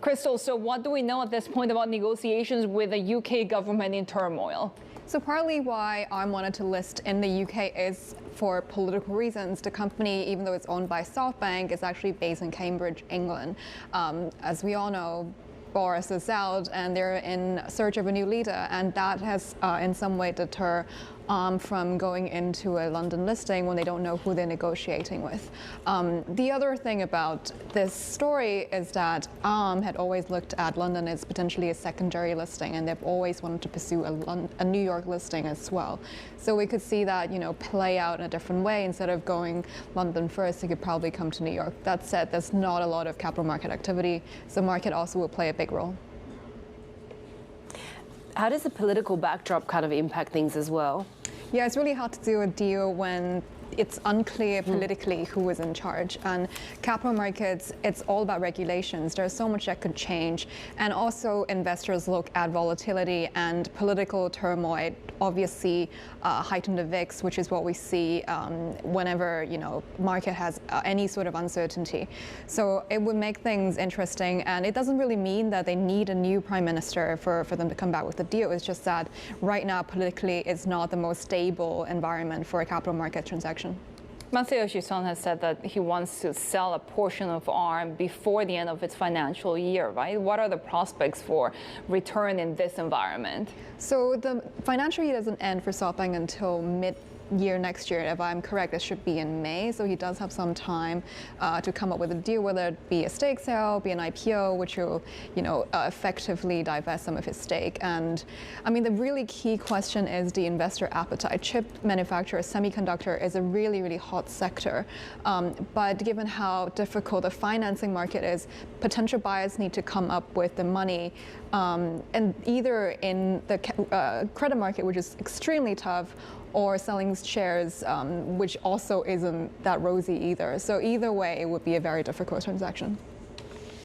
Crystal, so what do we know at this point about negotiations with the UK government in turmoil? So partly why Arm wanted to list in the UK is for political reasons. The company, even though it's owned by SoftBank, is actually based in Cambridge, England. As we all know, Boris is out and they're in search of a new leader, and that has in some way deterred Arm from going into a London listing when they don't know who they're negotiating with. The other thing about this story is that Arm had always looked at London as potentially a secondary listing, and they've always wanted to pursue a New York listing as well. So we could see that, play out in a different way. Instead of going London first, they could probably come to New York. That said, there's not a lot of capital market activity, so market also will play a big role. How does the political backdrop kind of impact things as well? Yeah, it's really hard to do a deal when it's unclear politically who is in charge. And capital markets, it's all about regulations. There's so much that could change. And also investors look at volatility and political turmoil, obviously heighten the VIX, which is what we see whenever, market has any sort of uncertainty. So it would make things interesting. And it doesn't really mean that they need a new prime minister for them to come back with a deal. It's just that right now, politically, it's not the most stable environment for a capital market transaction. Matteo Gisson has said that he wants to sell a portion of Arm before the end of its financial year, right? What are the prospects for return in this environment? So the financial year doesn't end for SoftBank until mid-year next year. If I'm correct, it should be in May. So he does have some time to come up with a deal, whether it be a stake sale, be an IPO, which will, effectively divest some of his stake. And I mean, the really key question is the investor appetite. Chip manufacturer, semiconductor is a really, really hot sector. But given how difficult the financing market is, potential buyers need to come up with the money, and either in the credit market, which is extremely tough, or selling shares, which also isn't that rosy either. So either way, it would be a very difficult transaction.